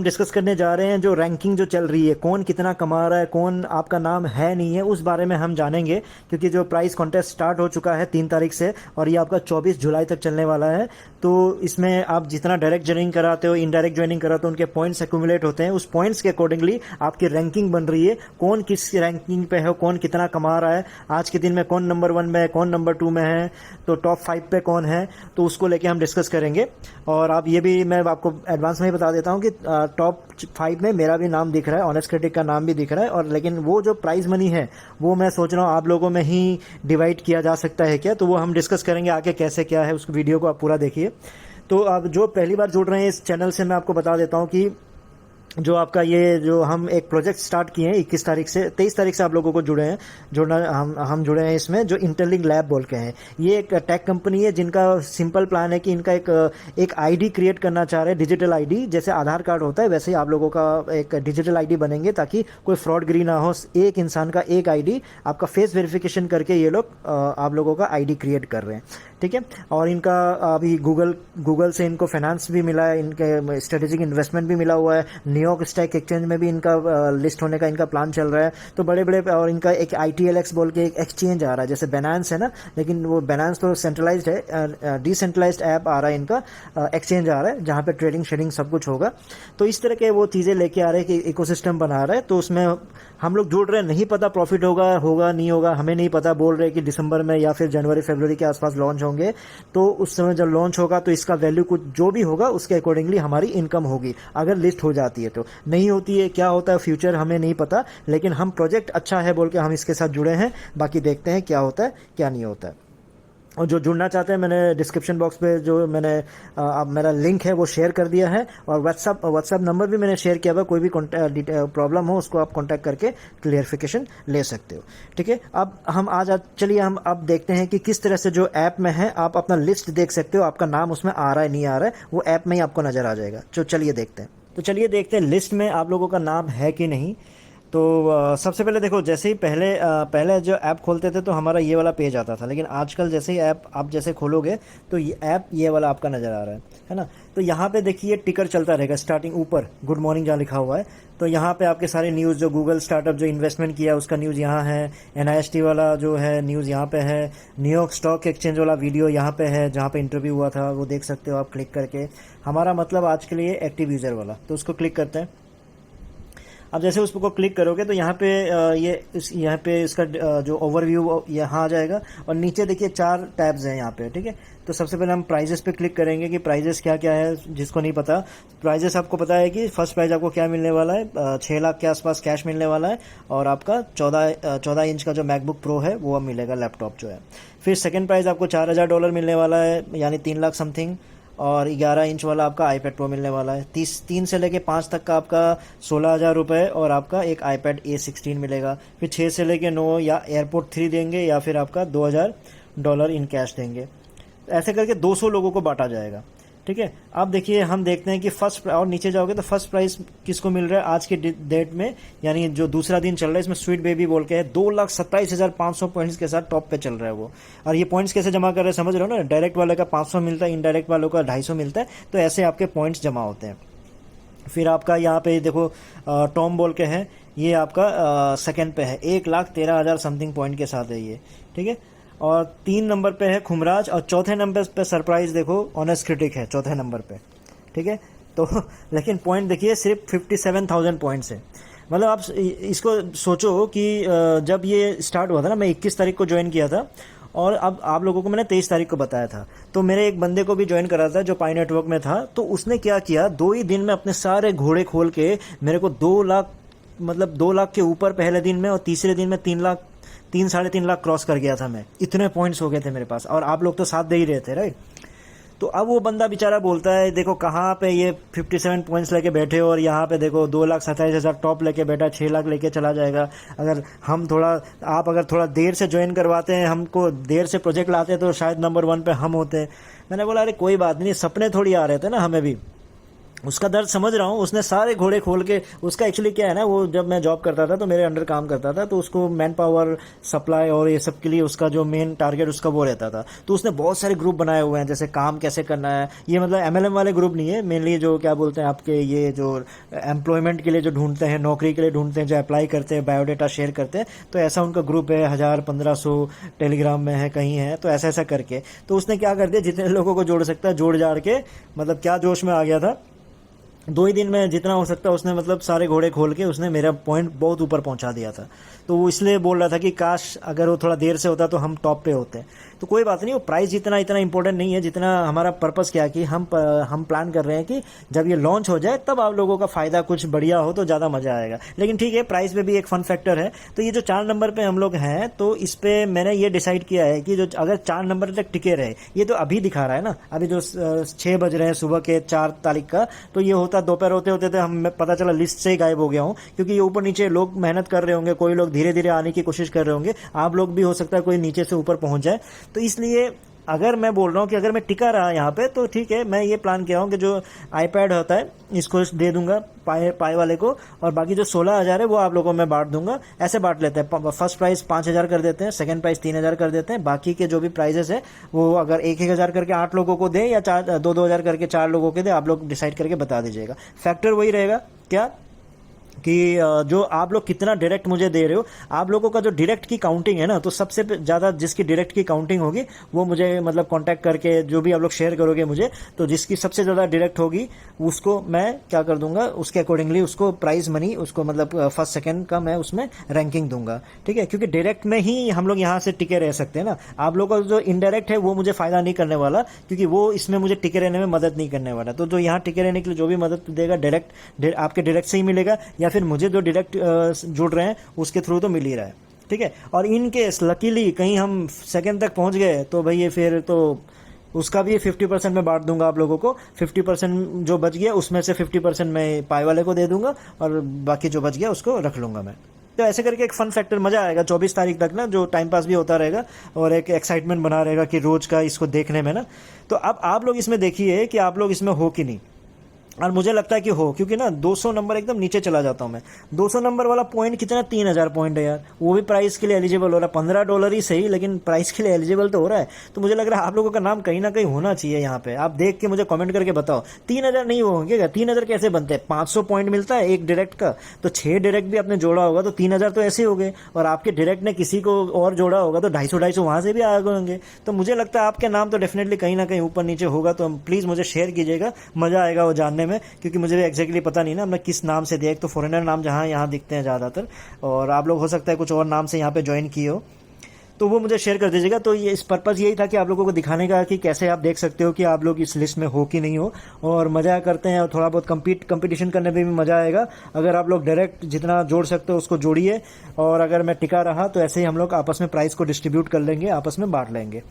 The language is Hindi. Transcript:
डिस्कस करने जा रहे हैं जो रैंकिंग जो चल रही है, कौन कितना कमा रहा है, कौन आपका नाम है नहीं है, उस बारे में हम जानेंगे। क्योंकि जो प्राइस कॉन्टेस्ट स्टार्ट हो चुका है 3 तारीख से और ये आपका 24 जुलाई तक चलने वाला है। तो इसमें आप जितना डायरेक्ट ज्वाइनिंग कराते हो, इनडायरेक्ट ज्वाइनिंग कराते हो, उनके पॉइंट्स एक्यूमुलेट होते हैं। उस पॉइंट्स के अकॉर्डिंगली आपकी रैंकिंग बन रही है, कौन किस रैंकिंग पे है, कौन कितना कमा रहा है, आज के दिन में कौन नंबर 1 में है, कौन नंबर 2 में है, तो टॉप 5 पे कौन है। तो उसको लेके हम डिस्कस करेंगे। और आप ये भी मैं आपको एडवांस में ही बता देता हूँ कि टॉप 5 में मेरा भी नाम दिख रहा है, ऑनेस्ट क्रिटिक का नाम भी दिख रहा है। और लेकिन वो जो प्राइज मनी है वो मैं सोच रहा हूँ आप लोगों में ही डिवाइड किया जा सकता है क्या, तो वो हम डिस्कस करेंगे आगे कैसे क्या है। उस वीडियो को आप पूरा देखिए। तो आप जो पहली बार जुड़ रहे हैं इस चैनल से, मैं आपको बता देता हूँ कि जो आपका ये जो हम एक प्रोजेक्ट स्टार्ट किए हैं 21 तारीख से, 23 तारीख से आप लोगों को हम जुड़े हैं इसमें, जो इंटरलिंक लैब बोल के हैं। ये एक टेक कंपनी है जिनका सिंपल प्लान है कि इनका एक आईडी क्रिएट करना चाह रहे हैं, डिजिटल आईडी। जैसे आधार कार्ड होता है वैसे ही आप लोगों का एक डिजिटल आईडी बनेंगे, ताकि कोई फ्रॉडगिरी ना हो। एक इंसान का एक आईडी, आपका फेस वेरिफिकेशन करके ये लोग आप लोगों का आईडी क्रिएट कर रहे हैं, ठीक है। और इनका अभी गूगल से इनको फाइनेंस भी मिला है, इनके स्ट्रेटेजिक इन्वेस्टमेंट भी मिला हुआ है। न्यूयॉर्क स्टॉक एक्सचेंज में भी इनका लिस्ट होने का इनका प्लान चल रहा है। तो बड़े बड़े, और इनका एक ITLX बोल के एक एक्सचेंज आ रहा है, जैसे बैलेंस है ना, लेकिन वो बैलेंस तो सेंट्रलाइज्ड है, डिसेंट्रलाइज्ड ऐप आ रहा है इनका, एक्सचेंज आ रहा है जहाँ पे ट्रेडिंग शेडिंग सब कुछ होगा। तो इस तरह के वो चीज़ें लेके आ रहे हैं कि इकोसिस्टम बना रहा है। तो उसमें हम लोग जुड़ रहे हैं, नहीं पता प्रॉफिट होगा नहीं होगा, हमें नहीं पता। बोल रहे हैं कि दिसंबर में या फिर जनवरी फरवरी के आसपास लॉन्च होंगे। तो उस समय जब लॉन्च होगा तो इसका वैल्यू कुछ जो भी होगा उसके अकॉर्डिंगली हमारी इनकम होगी, अगर लिस्ट हो जाती है तो। नहीं होती है, क्या होता है फ्यूचर हमें नहीं पता, लेकिन हम प्रोजेक्ट अच्छा है बोल के हम इसके साथ जुड़े हैं। बाकी देखते हैं क्या होता है क्या नहीं होता है। और जो जुड़ना चाहते हैं, मैंने डिस्क्रिप्शन बॉक्स पे जो मेरा लिंक है वो शेयर कर दिया है। और व्हाट्सएप नंबर भी मैंने शेयर किया हुआ, कोई भी प्रॉब्लम हो उसको आप कांटेक्ट करके क्लियरिफिकेशन ले सकते हो, ठीक है। चलिए हम अब देखते हैं कि किस तरह से जो ऐप में है आप अपना लिस्ट देख सकते हो, आपका नाम उसमें आ रहा है नहीं आ रहा है, वो ऐप में ही आपको नज़र आ जाएगा। चलिए देखते हैं लिस्ट में आप लोगों का नाम है कि नहीं। तो सबसे पहले देखो, जैसे ही पहले जो ऐप खोलते थे तो हमारा ये वाला पेज आता था, लेकिन आजकल जैसे ही ऐप आप जैसे खोलोगे तो ये ऐप ये वाला आपका नज़र आ रहा है ना। तो यहाँ पे देखिए टिकर चलता रहेगा, स्टार्टिंग ऊपर गुड मॉर्निंग जहाँ लिखा हुआ है। तो यहाँ पे आपके सारे न्यूज़, जो गूगल स्टार्टअप जो इन्वेस्टमेंट किया उसका न्यूज़ यहाँ है, NIST वाला जो है न्यूज़ यहाँ पे है, न्यूयॉर्क स्टॉक एक्सचेंज वाला वीडियो यहाँ पे है जहाँ पे इंटरव्यू हुआ था, वो देख सकते हो आप क्लिक करके। हमारा मतलब आज के लिए एक्टिव यूज़र वाला, तो उसको क्लिक करते हैं। अब जैसे उसको क्लिक करोगे तो यहाँ पे यहाँ पे इसका जो ओवरव्यू यहाँ आ जाएगा। और नीचे देखिए 4 टैब्स हैं यहाँ पे, ठीक है। तो सबसे पहले हम प्राइजेस पे क्लिक करेंगे कि प्राइजेस क्या क्या है, जिसको नहीं पता। प्राइजेस आपको पता है कि फर्स्ट प्राइज आपको क्या मिलने वाला है, 6 लाख के आसपास कैश मिलने वाला है। और आपका 14 इंच का जो मैकबुक प्रो है वो अब मिलेगा, लैपटॉप जो है। फिर सेकेंड प्राइज आपको $4000 मिलने वाला है, यानी 3 लाख समथिंग। और 11 इंच वाला आपका iPad Pro मिलने वाला है। 3 से लेके 5 तक का आपका 16,000 रुपये, और आपका एक iPad A16 मिलेगा। फिर 6 से लेके 9 या एयरपोर्ट 3 देंगे, या फिर आपका $2000 इन कैश देंगे। ऐसे करके 200 लोगों को बांटा जाएगा, ठीक है। अब देखिए हम देखते हैं कि और नीचे जाओगे तो फर्स्ट प्राइस किसको मिल रहा है आज के डेट में, यानी जो दूसरा दिन चल रहा है, इसमें स्वीट बेबी बोल के है, 2,27,500 पॉइंट्स के साथ टॉप पे चल रहा है वो। और ये पॉइंट्स कैसे जमा कर रहे हैं समझ रहे हो ना, डायरेक्ट वाले का 500 मिलता है, इनडायरेक्ट वालों का 250 मिलता है। तो ऐसे आपके पॉइंट्स जमा होते हैं। फिर आपका यहाँ पे देखो टॉम बोल के है, ये आपका सेकंड पे है, 1,13,000 समथिंग पॉइंट के साथ है ये, ठीक है। और 3 नंबर पे है खुमराज, और चौथे नंबर पे सरप्राइज देखो ऑनेस्ट क्रिटिक है चौथे नंबर पे, ठीक है। तो लेकिन पॉइंट देखिए सिर्फ 57,000 पॉइंट्स है। मतलब आप इसको सोचो कि जब ये स्टार्ट हुआ था ना, मैं 21 तारीख को ज्वाइन किया था, और अब आप लोगों को मैंने 23 तारीख को बताया था। तो मेरे एक बंदे को भी ज्वाइन करा था जो पाई नेटवर्क में था। तो उसने क्या किया, 2 ही दिन में अपने सारे घोड़े खोल के मेरे को 2 लाख, मतलब 2 लाख के ऊपर पहले दिन में, और तीसरे दिन में 3 लाख क्रॉस कर गया था मैं। इतने पॉइंट्स हो गए थे मेरे पास, और आप लोग तो साथ दे ही रहे थे, राइट। तो अब वो बंदा बेचारा बोलता है, देखो कहाँ पे ये 57 पॉइंट्स लेके बैठे हो, और यहाँ पे देखो 2,27,000 टॉप लेके बैठा, 6 लाख लेके चला जाएगा। आप अगर थोड़ा देर से ज्वाइन करवाते हैं, हमको देर से प्रोजेक्ट लाते तो शायद नंबर 1 पे हम होते हैं। मैंने बोला अरे कोई बात नहीं, सपने थोड़ी आ रहे थे ना हमें भी। उसका दर्द समझ रहा हूँ। उसने सारे घोड़े खोल के, उसका एक्चुअली क्या है ना, वो जब मैं जॉब करता था तो मेरे अंडर काम करता था, तो उसको मैन पावर सप्लाई और ये सब के लिए उसका जो मेन टारगेट उसका वो रहता था। तो उसने बहुत सारे ग्रुप बनाए हुए हैं, जैसे काम कैसे करना है, ये मतलब एमएलएम वाले ग्रुप नहीं है, मेनली जो क्या बोलते हैं आपके, ये जो एम्प्लॉयमेंट के लिए जो ढूंढते हैं, नौकरी के लिए ढूंढते हैं, जो अप्लाई करते हैं, बायोडाटा शेयर करते हैं, तो ऐसा उनका ग्रुप है, 1000-1500 टेलीग्राम में है, कहीं है, तो ऐसा ऐसा करके। तो उसने क्या कर दिया, जितने लोगों को जोड़ सकता है जोड़ जाड़ के, मतलब क्या जोश में आ गया था, 2 ही दिन में जितना हो सकता उसने मतलब सारे घोड़े खोल के उसने मेरा पॉइंट बहुत ऊपर पहुंचा दिया था। तो वो इसलिए बोल रहा था कि काश अगर वो थोड़ा देर से होता तो हम टॉप पे होते। तो कोई बात नहीं, वो प्राइस जितना इतना इंपॉर्टेंट नहीं है, जितना हमारा पर्पस क्या है कि हम प्लान कर रहे हैं कि जब ये लॉन्च हो जाए तब आप लोगों का फ़ायदा कुछ बढ़िया हो तो ज़्यादा मज़ा आएगा। लेकिन ठीक है, प्राइस में भी एक फ़न फैक्टर है। तो ये जो 4 नंबर पे हम लोग हैं, तो इस पे मैंने ये डिसाइड किया है कि जो अगर 4 नंबर तक टिके रहे, ये तो अभी दिखा रहा है ना, अभी जो 6 बज रहे हैं सुबह के 4 तारीख का, तो ये होता दोपहर होते होते तो हम पता चला लिस्ट से ही गायब हो गया हूँ, क्योंकि ये ऊपर नीचे लोग मेहनत कर रहे होंगे, कोई लोग धीरे धीरे आने की कोशिश कर रहे होंगे, आप लोग भी हो सकता है कोई नीचे से ऊपर पहुंच जाए। तो इसलिए अगर मैं बोल रहा हूँ कि अगर मैं टिका रहा यहाँ पे तो ठीक है, मैं ये प्लान किया हूँ कि जो आईपैड होता है इसको दे दूंगा पाए वाले को, और बाकी जो 16,000 है वो आप लोगों को मैं बांट दूंगा। ऐसे बांट लेते हैं, फर्स्ट प्राइस 5,000 कर देते हैं, सेकंड प्राइस 3,000 कर देते हैं, बाकी के जो भी प्राइजेस है वो अगर 1,000 करके 8 लोगों को दे या 2,000 करके 4 लोगों के दे, आप लोग डिसाइड करके बता दीजिएगा। फैक्टर वही रहेगा क्या कि जो आप लोग कितना डायरेक्ट मुझे दे रहे हो, आप लोगों का जो डायरेक्ट की काउंटिंग है ना, तो सबसे ज़्यादा जिसकी डायरेक्ट की काउंटिंग होगी वो मुझे मतलब कांटेक्ट करके, जो भी आप लोग शेयर करोगे मुझे, तो जिसकी सबसे ज़्यादा डायरेक्ट होगी उसको मैं क्या कर दूंगा, उसके अकॉर्डिंगली उसको प्राइज मनी, उसको मतलब फर्स्ट सेकंड का मैं उसमें रैंकिंग दूंगा। ठीक है, क्योंकि डायरेक्ट में ही हम लोग यहाँ से टिके रह सकते हैं ना। आप लोगों का जो इनडायरेक्ट है वो मुझे फ़ायदा नहीं करने वाला, क्योंकि वो इसमें मुझे टिके रहने में मदद नहीं करने वाला। तो जो यहाँ टिके रहने के लिए जो भी मदद देगा डायरेक्ट आपके डायरेक्ट से ही मिलेगा, या फिर मुझे जो डायरेक्ट जुड़ रहे हैं उसके थ्रू तो मिल ही रहा है। ठीक है, और इन केस लकीली कहीं हम सेकंड तक पहुंच गए तो भाई ये फिर तो उसका भी 50% में बांट दूंगा आप लोगों को। 50% जो बच गया उसमें से 50% मैं पाई वाले को दे दूंगा, और बाकी जो बच गया उसको रख लूंगा मैं। तो ऐसे करके एक फन फैक्टर, मजा आएगा 24 तारीख तक ना, जो टाइम पास भी होता रहेगा और एक एक्साइटमेंट बना रहेगा कि रोज का इसको देखने में ना। तो अब आप लोग इसमें देखिए कि आप लोग इसमें हो कि नहीं, और मुझे लगता है कि हो, क्योंकि ना 200 नंबर एकदम नीचे चला जाता हूँ मैं। 200 नंबर वाला पॉइंट कितना, 3,000 पॉइंट है यार, वो भी प्राइस के लिए एलिजिबल हो रहा है। $15 ही सही, लेकिन प्राइस के लिए एलिजिबल तो हो रहा है। तो मुझे लग रहा है आप लोगों का नाम कहीं ना कहीं होना चाहिए यहाँ पे। आप देख के मुझे कमेंट करके बताओ, 3,000 नहीं होंगे क्या? 3,000 कैसे बनते हैं? 500 पॉइंट मिलता है एक डायरेक्ट का, तो 6 डायरेक्ट भी आपने जोड़ा होगा तो 3,000 तो ऐसे हो गए, और आपके डायरेक्ट ने किसी को और जोड़ा होगा तो 250 वहां से भी आ गए होंगे। तो मुझे लगता है आपके नाम तो डेफिनेटली कहीं ना कहीं ऊपर नीचे होगा। तो प्लीज़ मुझे शेयर कीजिएगा, मज़ा आएगा वो जानने में, क्योंकि मुझे एग्जैक्टली पता नहीं ना मैं किस नाम से दिया। एक तो फॉरेनर नाम जहाँ यहाँ दिखते हैं ज़्यादातर, और आप लोग हो सकता है कुछ और नाम से यहाँ पे ज्वाइन किए हो, तो वो मुझे शेयर कर दीजिएगा। तो ये इस पर्पज़ यही था कि आप लोगों को दिखाने का कि कैसे आप देख सकते हो कि आप लोग इस लिस्ट में हो कि नहीं हो, और मज़ा करते हैं, और थोड़ा बहुत कंपटीशन करने में भी मज़ा आएगा। अगर आप लोग डायरेक्ट जितना जोड़ सकते हो उसको जोड़िए, और अगर मैं टिका रहा तो ऐसे ही हम लोग आपस में प्राइस को डिस्ट्रीब्यूट कर लेंगे, आपस में बांट लेंगे।